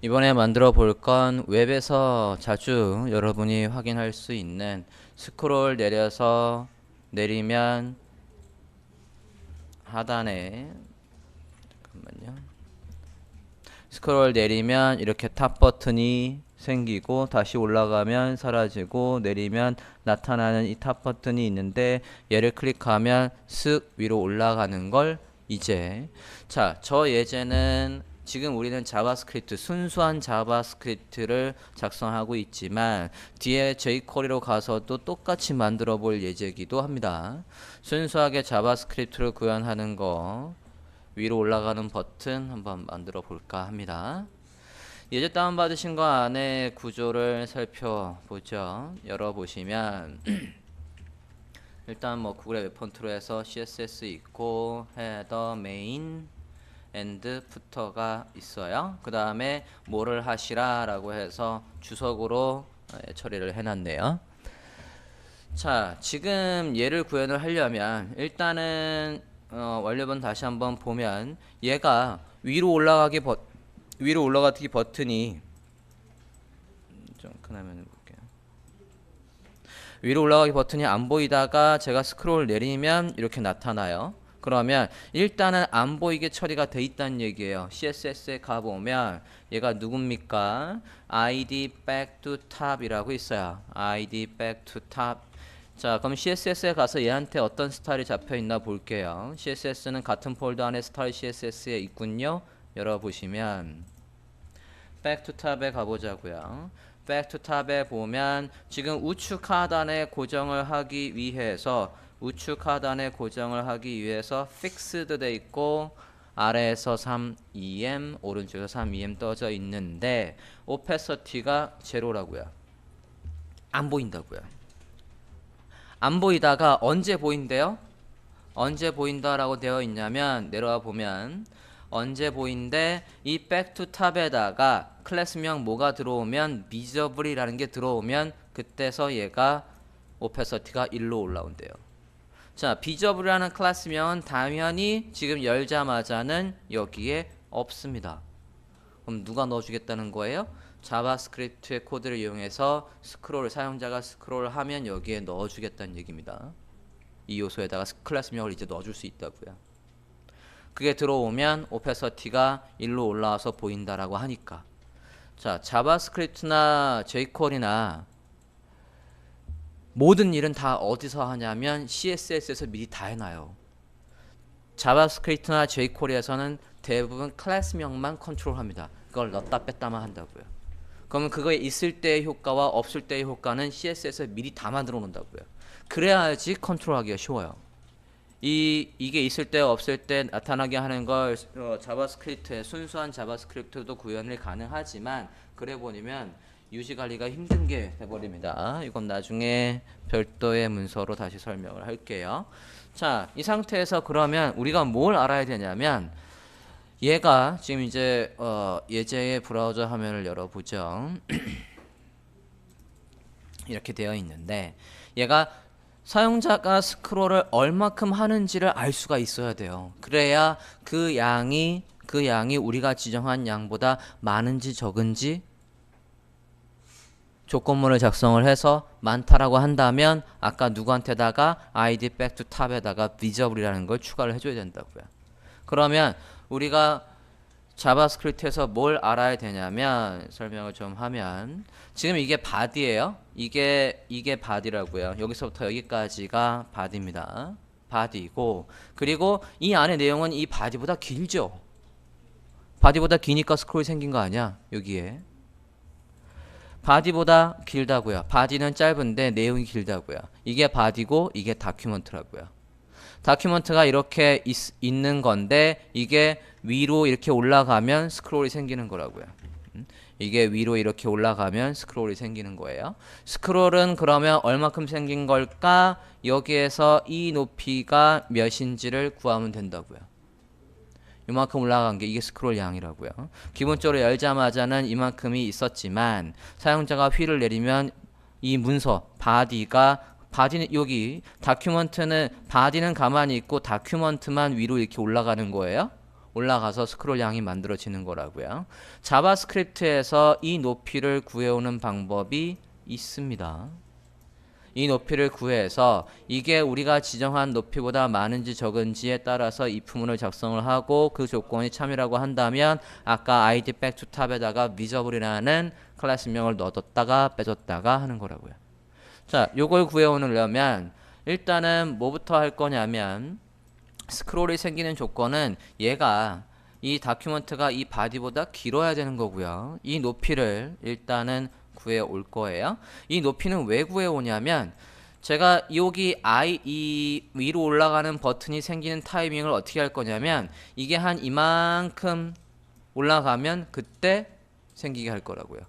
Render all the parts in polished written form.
이번에 만들어 볼 건 웹에서 자주 여러분이 확인할 수 있는 스크롤 내려서 내리면 하단에 잠깐만요. 스크롤 내리면 이렇게 탑 버튼이 생기고 다시 올라가면 사라지고 내리면 나타나는 이 탑 버튼이 있는데 얘를 클릭하면 쓱 위로 올라가는 걸 이제 저 예제는 지금 우리는 자바스크립트 순수한 자바스크립트를 작성하고 있지만 뒤에 jQuery로 가서도 똑같이 만들어 볼 예제이기도 합니다. 순수하게 자바스크립트를 구현하는 거 위로 올라가는 버튼 한번 만들어 볼까 합니다. 예제 다운받으신 거 안에 구조를 살펴보죠. 열어보시면 일단 뭐 구글의 웹폰트로 해서 CSS 있고 헤더, 메인, 엔드, 푸터가 있어요. 그 다음에 뭐를 하시라 라고 해서 주석으로 처리를 해놨네요. 자, 지금 얘를 구현을 하려면 일단은 원래본 다시 한번 보면 얘가 위로 올라가기 버튼이 좀 큰 화면을 볼게요. 위로 올라가기 버튼이 안 보이다가 제가 스크롤 내리면 이렇게 나타나요. 그러면 일단은 안 보이게 처리가 돼 있다는 얘기예요. CSS에 가보면 얘가 누굽니까? id back to top 이라고 있어요. id back to top. 자, 그럼 CSS에 가서 얘한테 어떤 스타일이 잡혀 있나 볼게요. CSS는 같은 폴더 안에 스타일 CSS에 있군요. 열어보시면 back to tab에 가보자고요. back to tab에 보면 지금 우측 하단에 고정을 하기 위해서 fixed 돼 있고 아래에서 3em 오른쪽에서 3em 떠져 있는데 opacity가 제로라고요. 안 보인다고요. 안 보이다가 언제 보인대요? 언제 보인다라고 되어 있냐면 내려와 보면 언제 보인대 이 back to tab에다가 클래스명 뭐가 들어오면 visible이라는 게 들어오면 그때서 얘가 opacity가 1로 올라온대요. 자, visible이라는 클래스명은 당연히 지금 열자마자는 여기에 없습니다. 그럼 누가 넣어주겠다는 거예요? 자바스크립트의 코드를 이용해서 사용자가 스크롤을 하면 여기에 넣어주겠다는 얘기입니다. 이 요소에다가 클래스명을 이제 넣어줄 수 있다고요. 그게 들어오면 오페서티가 1로 올라와서 보인다라고 하니까 자, 자바스크립트나 jQuery나 모든 일은 다 어디서 하냐면 CSS에서 미리 다 해놔요. 자바스크립트나 jQuery에서는 대부분 클래스명만 컨트롤합니다. 그걸 넣었다 뺐다만 한다고요. 그러면 그거에 있을 때의 효과와 없을 때의 효과는 CSS에 미리 다 만들어 놓는다고요. 그래야지 컨트롤하기가 쉬워요. 이게 있을 때 없을 때 나타나게 하는 걸 자바스크립트에 순수한 자바스크립트도 구현을 가능하지만 그래 버리면 유지 관리가 힘든 게 돼버립니다. 이건 나중에 별도의 문서로 다시 설명을 할게요. 자, 이 상태에서 그러면 우리가 뭘 알아야 되냐면 얘가 지금 이제 예제의 브라우저 화면을 열어보죠. 이렇게 되어 있는데 얘가 사용자가 스크롤을 얼마큼 하는지를 알 수가 있어야 돼요. 그래야 그 양이 우리가 지정한 양보다 많은지 적은지 조건문을 작성을 해서 많다라고 한다면 아까 누구한테다가 id back to tab에다가 visible이라는 걸 추가를 해줘야 된다고요. 그러면 우리가 자바스크립트에서 뭘 알아야 되냐면 설명을 좀 하면 지금 이게 body예요. 이게 body라고요. 여기서부터 여기까지가 body입니다. body고 그리고 이 안에 내용은 이 body보다 길죠. body보다 기니까 스크롤이 생긴 거 아니야? 여기에 body보다 길다고요. body는 짧은데 내용이 길다고요. 이게 body고 이게 다큐먼트라고요. 다큐먼트가 이렇게 있는 건데 이게 위로 이렇게 올라가면 스크롤이 생기는 거라고요. 이게 위로 이렇게 올라가면 스크롤이 생기는 거예요. 스크롤은 그러면 얼마큼 생긴 걸까? 여기에서 이 높이가 몇인지를 구하면 된다고요. 이만큼 올라간 게 이게 스크롤 양이라고요. 기본적으로 열자마자는 이만큼이 있었지만 사용자가 휠을 내리면 이 문서 바디는 여기 다큐먼트는 바디는 가만히 있고 다큐먼트만 위로 이렇게 올라가는 거예요. 올라가서 스크롤량이 만들어지는 거라고요. 자바스크립트에서 이 높이를 구해오는 방법이 있습니다. 이 높이를 구해서 이게 우리가 지정한 높이보다 많은지 적은지에 따라서 if문을 작성을 하고 그 조건이 참이라고 한다면 아까 id back to 탑에다가 visible이라는 클래스명을 넣었다가 빼줬다가 하는 거라고요. 자, 요걸 구해오려면 일단은 뭐부터 할 거냐면 스크롤이 생기는 조건은 얘가 이 다큐멘트가 이 바디보다 길어야 되는 거고요. 이 높이를 일단은 구해 올 거예요. 이 높이는 왜 구해 오냐면 제가 여기 이 위로 올라가는 버튼이 생기는 타이밍을 어떻게 할 거냐면 이게 한 이만큼 올라가면 그때 생기게 할 거라고요.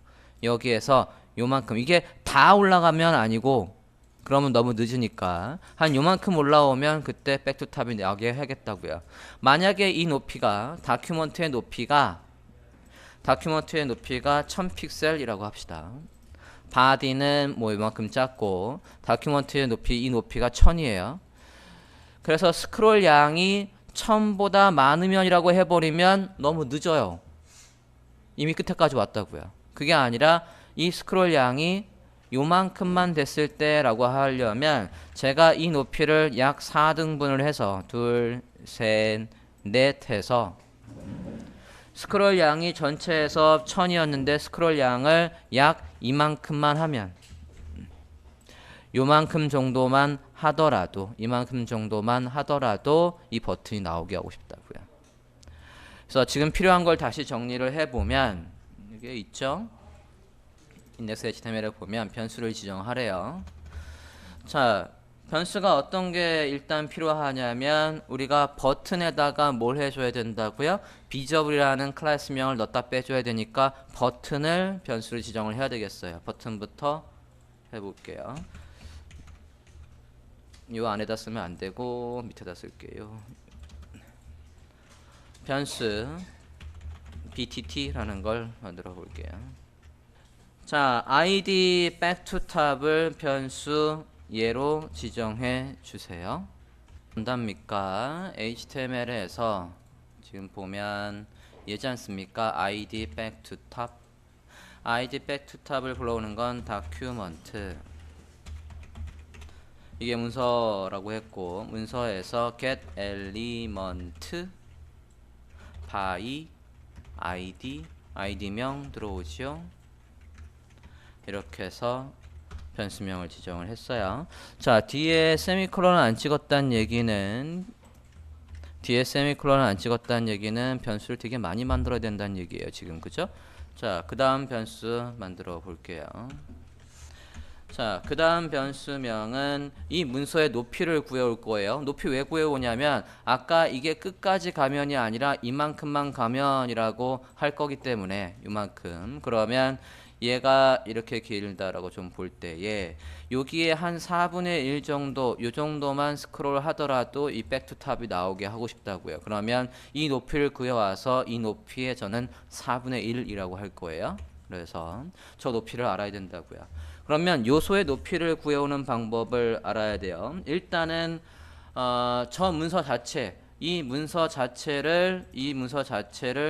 여기에서 요만큼, 이게 다 올라가면 아니고 그러면 너무 늦으니까 한 요만큼 올라오면 그때 백투탑이 나오게 하겠다고요. 만약에 이 높이가 다큐멘트의 높이가 1000픽셀이라고 합시다. 바디는 뭐 이만큼 작고 다큐멘트의 높이, 이 높이가 1000이에요. 그래서 스크롤 양이 1000보다 많으면이라고 해버리면 너무 늦어요. 이미 끝에까지 왔다고요. 그게 아니라 이 스크롤 양이 요만큼만 됐을 때라고 하려면 제가 이 높이를 약 4등분을 해서 2, 3, 4 해서 스크롤 양이 전체에서 1000이었는데 스크롤 양을 약 이만큼만 하면 요만큼 정도만 하더라도 이 버튼이 나오게 하고 싶다고요. 그래서 지금 필요한 걸 다시 정리를 해보면 이게 있죠. 인덱스 HTML에 보면 변수를 지정하래요. 자, 변수가 어떤 게 일단 필요하냐면 우리가 버튼에다가 뭘 해줘야 된다고요? visible이라는 클래스명을 넣었다 빼줘야 되니까 버튼을 변수를 지정을 해야 되겠어요. 버튼부터 해볼게요. 이 안에다 쓰면 안 되고 밑에다 쓸게요. 변수 btt라는 걸 만들어 볼게요. 자, id back to 탑을 변수 얘로 지정해 주세요. 뭔답니까? HTML에서 지금 보면 얘지 않습니까? id back to 탑. id back to 탑을 불러오는 건 document. 이게 문서라고 했고 문서에서 get element by id명 들어오지요. 이렇게 해서 변수명을 지정을 했어요. 자, 뒤에 세미콜론을 안 찍었다는 얘기는 변수를 되게 많이 만들어야 된다는 얘기예요. 지금 그죠? 자, 그 다음 변수 만들어 볼게요. 자, 그 다음 변수명은 이 문서의 높이를 구해올 거예요. 높이 왜 구해오냐면 아까 이게 끝까지 가면이 아니라 이만큼만 가면이라고 할 거기 때문에 이만큼. 그러면 얘가 이렇게 길다라고 좀 볼 때에 여기에 한 4분의 1 정도, 요 정도만 스크롤 하더라도 이 백투탑이 나오게 하고 싶다고요. 그러면 이 높이를 구해와서 이 높이에 저는 4분의 1이라고 할 거예요. 그래서 저 높이를 알아야 된다고요. 그러면 요소의 높이를 구해오는 방법을 알아야 돼요. 일단은 저 문서 자체, 이 문서 자체를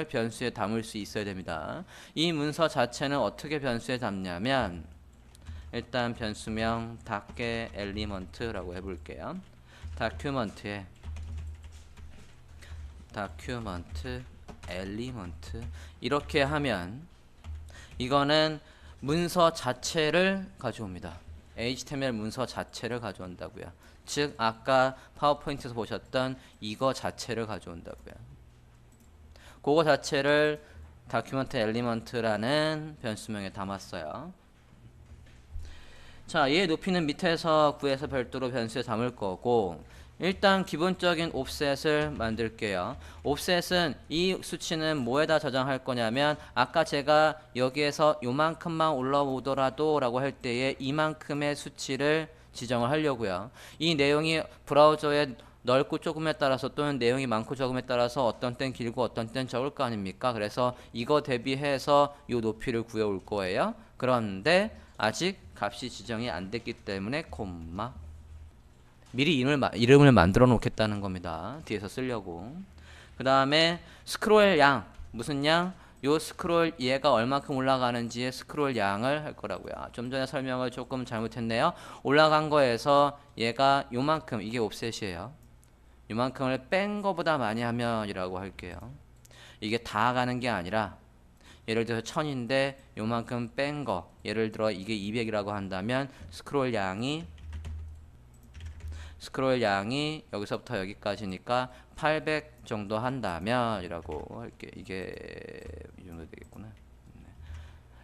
변수에 담을 수 있어야 됩니다. 이 문서 자체는 어떻게 변수에 담냐면 일단 변수명 닫게 엘리먼트라고 해볼게요. 다큐먼트에 다큐먼트 엘리먼트 이렇게 하면 이거는 문서 자체를 가져옵니다. HTML 문서 자체를 가져온다고요. 즉 아까 파워포인트에서 보셨던 이거 자체를 가져온다고요. 그거 자체를 다큐멘트 엘리먼트라는 변수명에 담았어요. 자, 얘 높이는 밑에서 구해서 별도로 변수에 담을 거고 일단 기본적인 옵셋을 만들게요. 옵셋은 이 수치는 뭐에다 저장할 거냐면 아까 제가 여기에서 요만큼만 올라오더라도 라고 할 때에 이만큼의 수치를 지정을 하려고요. 이 내용이 브라우저에 넓고 조금에 따라서 또는 내용이 많고 적음에 따라서 어떤 땐 길고 어떤 땐 적을 거 아닙니까? 그래서 이거 대비해서 이 높이를 구해올 거예요. 그런데 아직 값이 지정이 안 됐기 때문에 콤마 미리 이름을 만들어 놓겠다는 겁니다. 뒤에서 쓰려고. 그 다음에 스크롤 양, 무슨 양? 요 스크롤 얘가 얼마큼 올라가는지의 스크롤 양을 할 거라고요. 좀 전에 설명을 조금 잘못했네요. 올라간 거에서 얘가 요만큼, 이게 옵셋이에요. 요만큼을 뺀 거보다 많이 하면 이라고 할게요. 이게 다 가는 게 아니라 예를 들어서 1000인데 요만큼 뺀 거, 예를 들어 이게 200이라고 한다면 스크롤 양이 여기서부터 여기까지니까 800 정도 한다면 이라고 할게. 이게 이 정도 되겠구나. 네.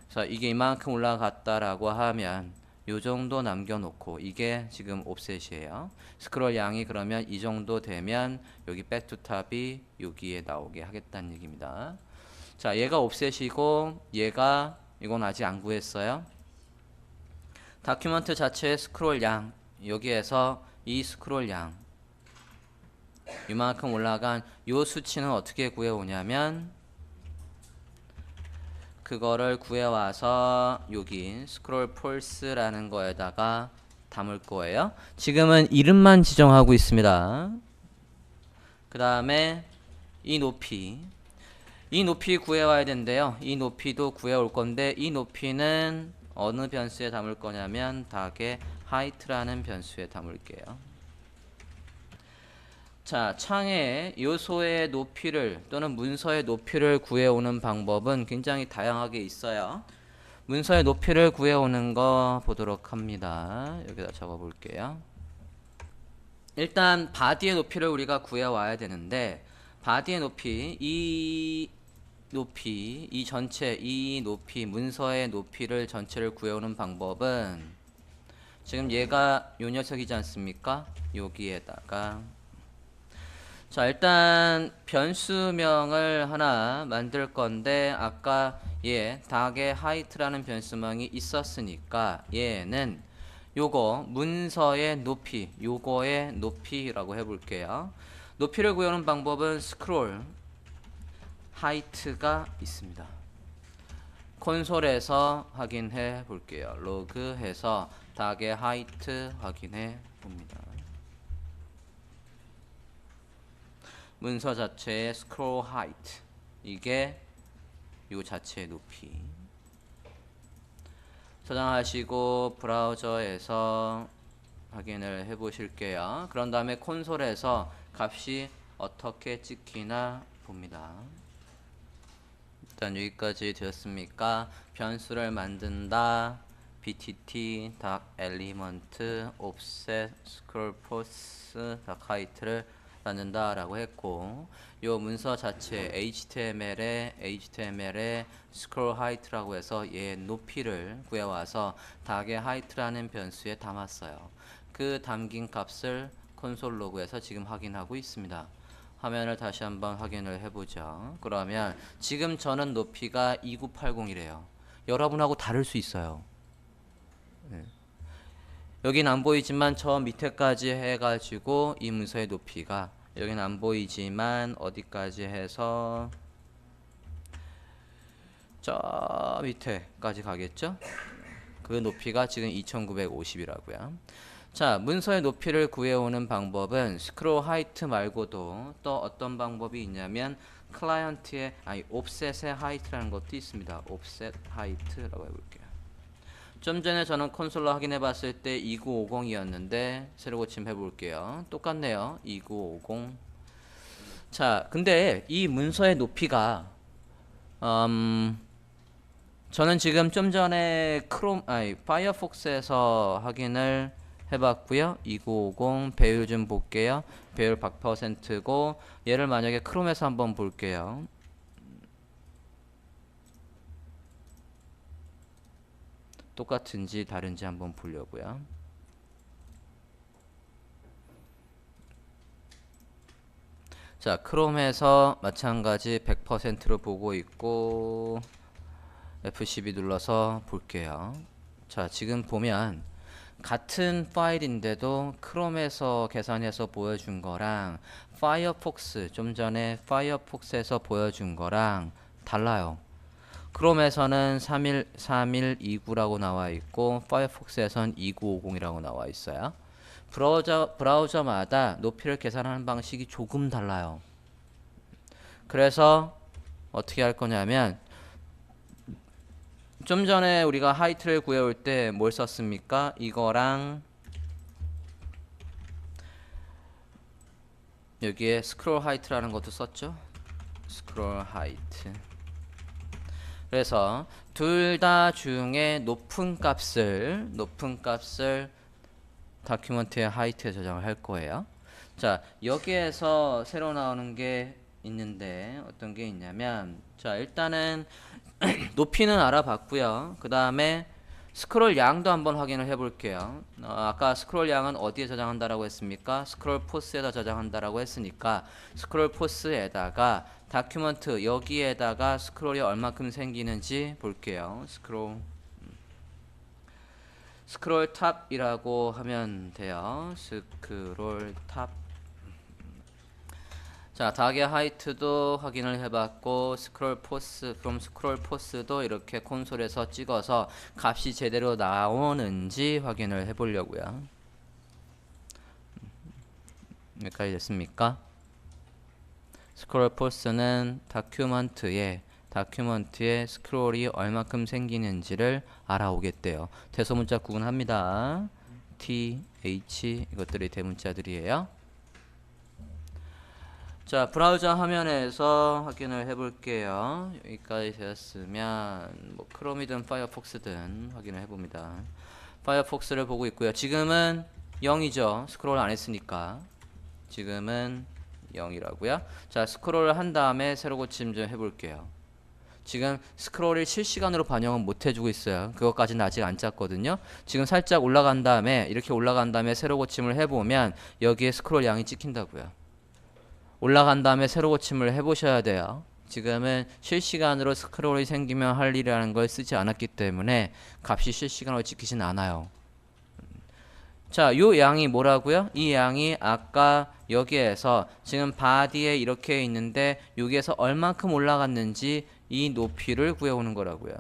그래서 이게 이만큼 올라갔다라고 하면 요 정도 남겨놓고, 이게 지금 옵셋이에요. 스크롤 양이 그러면 이 정도 되면 여기 백투탑이 여기에 나오게 하겠다는 얘기입니다. 자, 얘가 옵셋이고 얘가, 이건 아직 안 구했어요. 다큐멘트 자체의 스크롤 양, 여기에서 이 스크롤 양 이만큼 올라간 요 수치는 어떻게 구해오냐면, 그거를 구해와서 여기 스크롤 폴스라는 거에다가 담을 거예요. 지금은 이름만 지정하고 있습니다. 그 다음에 이 높이 구해와야 된대요. 이 높이도 구해올 건데, 이 높이는 어느 변수에 담을 거냐면 닭의 height라는 변수에 담을게요. 자, 창의 요소의 높이를 또는 문서의 높이를 구해오는 방법은 굉장히 다양하게 있어요. 문서의 높이를 구해오는 거 보도록 합니다. 여기다 적어볼게요. 일단 바디의 높이를 우리가 구해와야 되는데, 바디의 높이, 이 전체, 이 높이, 문서의 높이를 전체를 구해오는 방법은, 지금 얘가 요 녀석이지 않습니까? 여기에다가, 자, 일단 변수명을 하나 만들 건데, 아까 닭의 height라는 변수명이 있었으니까 얘는 요거 문서의 높이, 요거의 높이라고 해볼게요. 높이를 구하는 방법은 스크롤 height가 있습니다. 콘솔에서 확인해 볼게요. 로그 해서 닭의 height 확인해 봅니다. 문서 자체의 scroll height, 이게 요 자체의 높이. 저장하시고 브라우저에서 확인을 해 보실게요. 그런 다음에 콘솔에서 값이 어떻게 찍히나 봅니다. 일단 여기까지 되었습니까? 변수를 만든다, btt element offset scroll force height를 만든다라고 했고, 요 문서 자체 HTML에 scroll height라고 해서 얘 높이를 구해와서 닭의 height라는 변수에 담았어요. 그 담긴 값을 콘솔 로그에서 지금 확인하고 있습니다. 화면을 다시 한번 확인을 해보죠. 그러면 지금 저는 높이가 2980이래요. 여러분하고 다를 수 있어요. 네. 여긴 안 보이지만 저 밑에까지 해가지고 이 문서의 높이가, 여긴 안 보이지만 어디까지 해서 저 밑에까지 가겠죠? 그 높이가 지금 2950이라고요. 자, 문서의 높이를 구해오는 방법은 스크롤 하이트 말고도 또 어떤 방법이 있냐면, 클라이언트의 옵셋의 하이트라는 것도 있습니다. 옵셋 하이트라고 해볼게요. 좀 전에 저는 콘솔로 확인해 봤을 때 2950이었는데 새로 고침 해볼게요. 똑같네요. 2950. 자, 근데 이 문서의 높이가 저는 지금 좀 전에 파이어폭스에서 확인을 해봤고요. 2950 배율 좀 볼게요. 배율 100%고, 얘를 만약에 크롬에서 한번 볼게요. 똑같은지 다른지 한번 보려고요. 자, 크롬에서 마찬가지 100%로 보고 있고, F12 눌러서 볼게요. 자, 지금 보면 같은 파일인데도 크롬에서 계산해서 보여준 거랑 파이어폭스, 좀 전에 파이어폭스에서 보여준 거랑 달라요. 크롬에서는 3129라고 나와 있고 파이어폭스에서는 2950이라고 나와 있어요. 브라우저마다 높이를 계산하는 방식이 조금 달라요. 그래서 어떻게 할 거냐면 좀 전에 우리가 하이트를 구해올 때 뭘 썼습니까? 이거랑 여기에 스크롤 하이트라는 것도 썼죠. 스크롤 하이트. 그래서 둘 다 중에 높은 값을 다큐멘트의 하이트에 저장을 할 거예요. 자, 여기에서 새로 나오는 게 있는데 어떤 게 있냐면, 자, 일단은 높이는 알아봤고요. 그 다음에 스크롤 양도 한번 확인을 해볼게요. 아까 스크롤 양은 어디에 저장한다라고 했습니까? 스크롤 포스에다 저장한다라고 했으니까 스크롤 포스에다가 다큐멘트 여기에다가 스크롤이 얼마큼 생기는지 볼게요. 스크롤 탑이라고 하면 돼요. 스크롤 탑. 자, 닥의 하이트도 확인을 해봤고 스크롤 포스도 이렇게 콘솔에서 찍어서 값이 제대로 나오는지 확인을 해보려고요. 여기까지 됐습니까? 스크롤 포스는 다큐멘트에 스크롤이 얼마큼 생기는지를 알아오겠대요. 대소문자 구분합니다. T, H 이것들이 대문자들이에요. 자, 브라우저 화면에서 확인을 해볼게요. 여기까지 되었으면 뭐 크롬이든 파이어폭스든 확인을 해봅니다. 파이어폭스를 보고 있고요. 지금은 0이죠. 스크롤 안 했으니까 지금은 0이라고요. 자, 스크롤을 한 다음에 세로 고침 좀 해볼게요. 지금 스크롤을 실시간으로 반영은 못 해주고 있어요. 그것까지는 아직 안 짰거든요. 지금 살짝 올라간 다음에 이렇게 올라간 다음에 세로 고침을 해보면 여기에 스크롤 양이 찍힌다고요. 올라간 다음에 세로 고침을 해보셔야 돼요. 지금은 실시간으로 스크롤이 생기면 할 일이라는 걸 쓰지 않았기 때문에 값이 실시간으로 찍히진 않아요. 자, 요 양이 뭐라고요? 이 양이 아까 여기에서 지금 바디에 이렇게 있는데 여기에서 얼만큼 올라갔는지 이 높이를 구해오는 거라고요.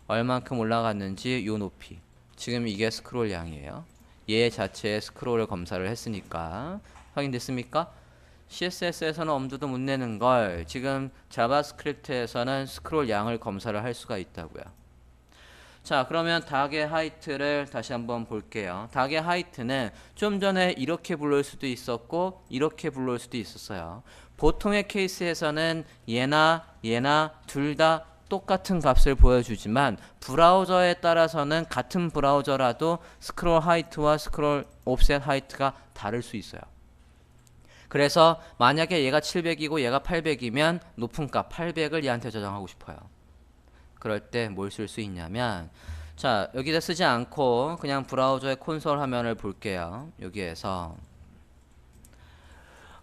얼만큼 올라갔는지 요 높이. 지금 이게 스크롤 양이에요. 얘 자체의 스크롤을 검사를 했으니까. 확인됐습니까? CSS에서는 엄두도 못 내는 걸 지금 자바스크립트에서는 스크롤 양을 검사를 할 수가 있다고요. 자, 그러면 닥의 하이트를 다시 한번 볼게요. 닥의 하이트는 좀 전에 이렇게 불러올 수도 있었고 이렇게 불러올 수도 있었어요. 보통의 케이스에서는 얘나 둘 다 똑같은 값을 보여주지만 브라우저에 따라서는 같은 브라우저라도 스크롤 하이트와 스크롤 옵셋 하이트가 다를 수 있어요. 그래서 만약에 얘가 700이고 얘가 800이면 높은 값 800을 얘한테 저장하고 싶어요. 그럴 때 뭘 쓸 수 있냐면, 자, 여기다 쓰지 않고 그냥 브라우저의 콘솔 화면을 볼게요. 여기에서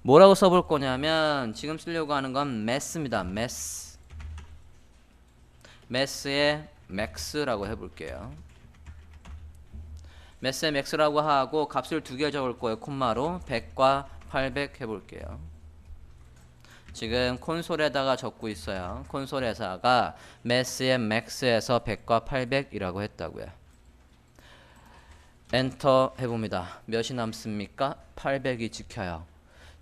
뭐라고 써볼 거냐면 지금 쓰려고 하는 건 mass입니다. mass의 max라고 해볼게요. mass의 max라고 하고 값을 두 개 적을 거예요. 콤마로 100과 800 해볼게요. 지금 콘솔에다가 적고 있어요. 콘솔에다가 mass의 max에서 100과 800이라고 했다고요. 엔터 해봅니다. 몇이 남습니까? 800이 찍혀요.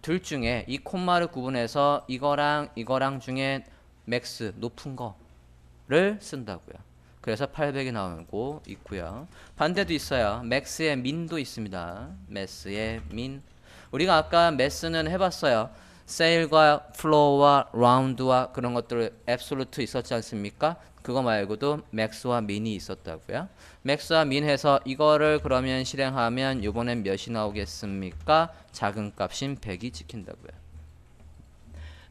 둘 중에 이 콤마를 구분해서 이거랑 중에 맥스 높은 거를 쓴다고요. 그래서 800이 나오고 있고요. 반대도 있어요. 맥스의 민도 있습니다. 맥스의 민. 우리가 아까 매스는 해봤어요. 세일과 플로어와 라운드와 그런 것들 앱솔루트 있었지 않습니까? 그거 말고도 맥스와 민이 있었다고요. 맥스와 민 해서 이거를 그러면 실행하면 이번엔 몇이 나오겠습니까? 작은 값인 100이 찍힌다고요.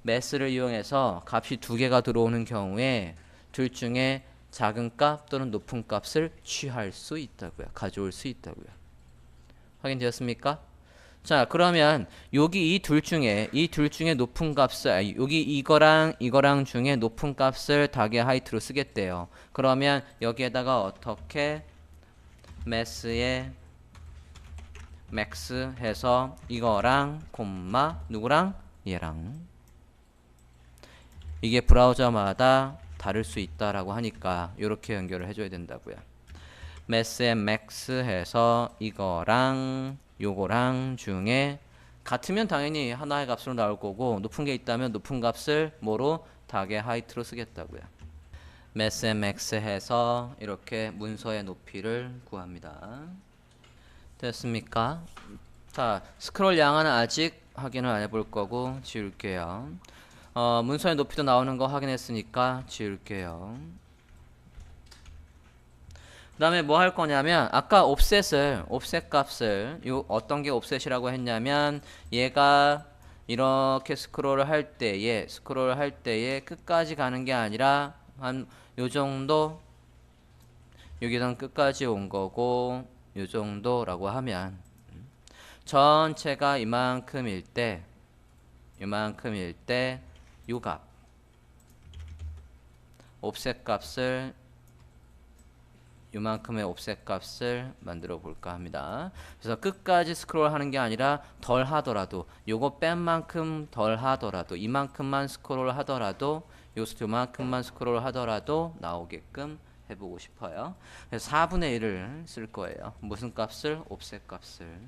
매스를 이용해서 값이 두 개가 들어오는 경우에 둘 중에 작은 값 또는 높은 값을 취할 수 있다고요. 가져올 수 있다고요. 확인되었습니까? 자, 그러면 여기 이 둘 중에 높은 값을 여기 이거랑 중에 높은 값을 닥의 하이트로 쓰겠대요. 그러면 여기에다가 어떻게 매스의 맥스 해서 이거랑 콤마 누구랑 얘랑 이게 브라우저마다 다를 수 있다라고 하니까 이렇게 연결을 해줘야 된다고요. 매스의 맥스 해서 이거랑 요거랑 중에 같으면 당연히 하나의 값으로 나올 거고 높은 게 있다면 높은 값을 뭐로? 닭의 하이트로 쓰겠다고요. mathmx 해서 이렇게 문서의 높이를 구합니다. 됐습니까? 자, 스크롤 양은 아직 확인을 안 해볼 거고 지울게요. 문서의 높이도 나오는 거 확인했으니까 지울게요. 그 다음에 뭐 할 거냐면 아까 옵셋 값을 어떤 게 옵셋이라고 했냐면 얘가 이렇게 스크롤을 할 때에 끝까지 가는 게 아니라 한 요 정도 여기선 끝까지 온 거고 요 정도라고 하면 전체가 이만큼일 때 요 값 옵셋 값을 요만큼의 옵셋 값을 만들어 볼까 합니다. 그래서 끝까지 스크롤 하는 게 아니라 덜 하더라도 요거 뺀 만큼 덜 하더라도 이만큼만 스크롤 하더라도 요만큼만 스크롤 하더라도 나오게끔 해보고 싶어요. 그래서 4분의 1을 쓸 거예요. 무슨 값을? 옵셋 값을.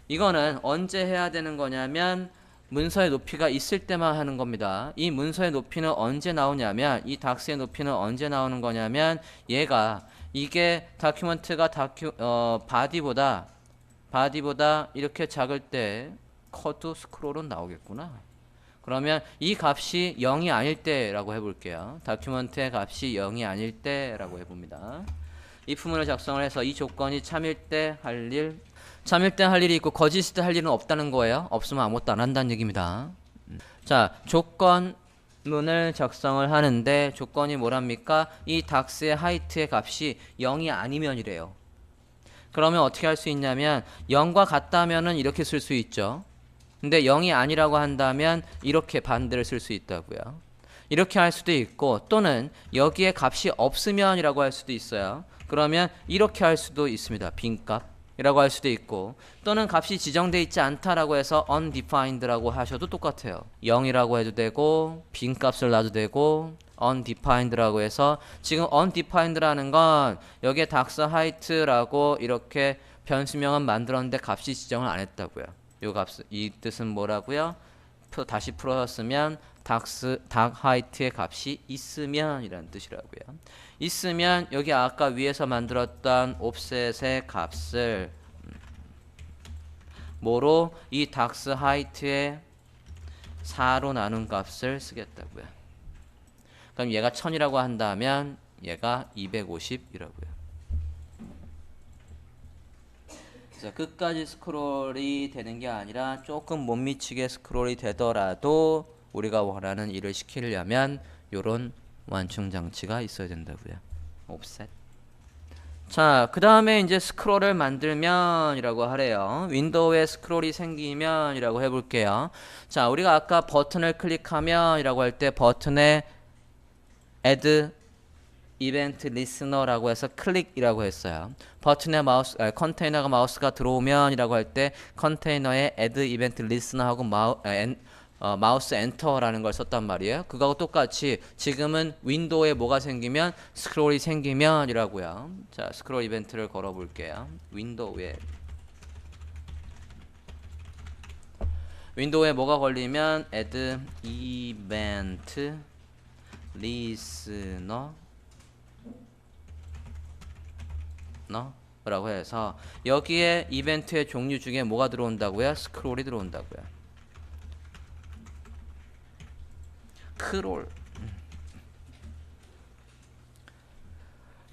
이거는 언제 해야 되는 거냐면 문서의 높이가 있을 때만 하는 겁니다. 이 문서의 높이는 언제 나오냐면 이 닥스의 높이는 언제 나오는 거냐면 얘가 이게 다큐멘트가 바디보다 이렇게 작을 때 커도 스크롤은 나오겠구나. 그러면 이 값이 0이 아닐 때라고 해볼게요. 다큐멘트의 값이 0이 아닐 때라고 해봅니다. if문을 작성을 해서 이 조건이 참일 때 할 일이 있고 거짓일 때 할 일은 없다는 거예요. 없으면 아무것도 안 한다는 얘기입니다. 자, 조건문을 작성을 하는데 조건이 뭐랍니까? 이 닥스의 하이트의 값이 0이 아니면이래요. 그러면 어떻게 할 수 있냐면 0과 같다면은 이렇게 쓸 수 있죠. 근데 0이 아니라고 한다면 이렇게 반대를 쓸 수 있다고요. 이렇게 할 수도 있고 또는 여기에 값이 없으면이라고 할 수도 있어요. 그러면 이렇게 할 수도 있습니다. 빈값이라고 할 수도 있고 또는 값이 지정되어 있지 않다라고 해서 undefined라고 하셔도 똑같아요. 0이라고 해도 되고 빈값을 놔도 되고 undefined라고 해서 지금 undefined라는 건 여기에 닥스 하이트라고 이렇게 변수명은 만들었는데 값이 지정을 안 했다고요. 이 뜻은 뭐라고요? 다시 풀어쓰면 닥 하이트의 값이 있으면 이라는 뜻이라고요. 있으면 여기 아까 위에서 만들었던 옵셋의 값을 뭐로? 이 닥스 하이트의 4로 나눈 값을 쓰겠다고요. 그럼 얘가 1000이라고 한다면 얘가 250이라고요. 끝까지 스크롤이 되는 게 아니라 조금 못 미치게 스크롤이 되더라도 우리가 원하는 일을 시키려면 요런 완충 장치가 있어야 된다고요. 옵셋. 자, 그 다음에 이제 스크롤을 만들면 이라고 하래요. 윈도우에 스크롤이 생기면 이라고 해볼게요. 자, 우리가 아까 버튼을 클릭하면 이라고 할 때 버튼에 add 이벤트 리스너라고 해서 클릭이라고 했어요. 버튼에 컨테이너가 마우스가 들어오면 이라고 할 때 컨테이너에 add 이벤트 리스너하고 마우스 엔터라는 걸 썼단 말이에요. 그거하고 똑같이 지금은 윈도우에 뭐가 생기면 스크롤이 생기면 이라고요. 자, 스크롤 이벤트를 걸어 볼게요. 윈도우에 뭐가 걸리면 add 이벤트 리스너 라고 해서 여기에 이벤트의 종류 중에 뭐가 들어온다고요? 스크롤이 들어온다고요. 크롤.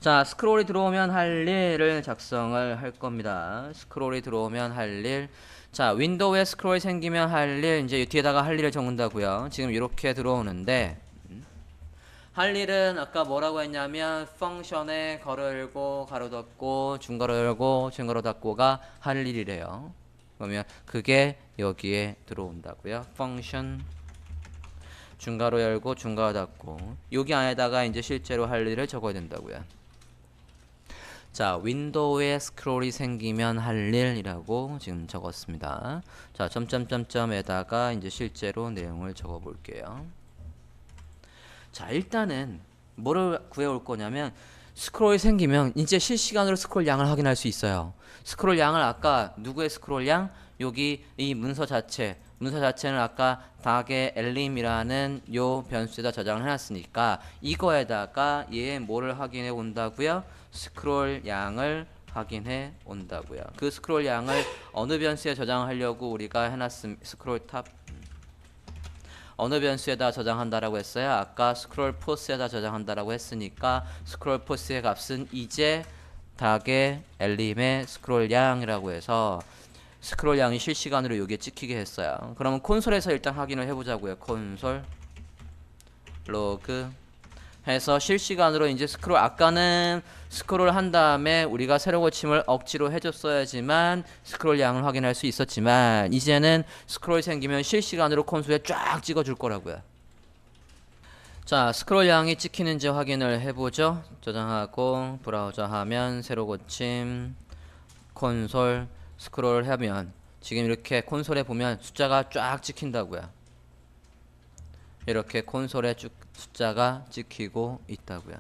자, 스크롤이 들어오면 할 일을 작성을 할 겁니다. 스크롤이 들어오면 할 일. 자, 윈도우에 스크롤이 생기면 할 일, 이제 뒤에다가 할 일을 적는다고요. 지금 이렇게 들어오는데 할 일은 아까 뭐라고 했냐면 펑션에 괄호 열고 가로 닫고 중괄호 열고 중괄호 닫고가 할 일이래요. 그러면 그게 여기에 들어온다고요. 펑션 중괄호 열고 중괄호 닫고 여기 안에다가 이제 실제로 할 일을 적어야 된다고요. 자, 윈도우에 스크롤이 생기면 할 일이라고 지금 적었습니다. 자, 점점점점에다가 이제 실제로 내용을 적어 볼게요. 자, 일단은 뭐를 구해올 거냐면 스크롤이 생기면 이제 실시간으로 스크롤 양을 확인할 수 있어요. 스크롤 양을 아까 누구의 스크롤 양? 여기 이 문서 자체는 아까 닭의 엘림이라는 요 변수에다 저장을 해놨으니까 이거에다가 얘 뭐를 확인해 온다고요? 스크롤 양을 확인해 온다고요. 그 스크롤 양을 어느 변수에 저장하려고 우리가 해놨음 스크롤 탑 어느 변수에다 저장한다라고 했어요? 아까 스크롤 포스에다 저장한다라고 했으니까 스크롤 포스의 값은 이제 닭의 엘림의 스크롤 양이라고 해서 스크롤 양이 실시간으로 여기에 찍히게 했어요. 그러면 콘솔에서 일단 확인을 해보자고요. 콘솔 로그 해서 실시간으로 이제 스크롤 아까는 스크롤 한 다음에 우리가 세로 고침을 억지로 해줬어야지만 스크롤 양을 확인할 수 있었지만 이제는 스크롤이 생기면 실시간으로 콘솔에 쫙 찍어줄 거라고요. 자, 스크롤 양이 찍히는지 확인을 해보죠. 저장하고 브라우저 하면 세로 고침 콘솔 스크롤 하면 지금 이렇게 콘솔에 보면 숫자가 쫙 찍힌다고요. 이렇게 콘솔에 쭉 숫자가 찍히고 있다고요.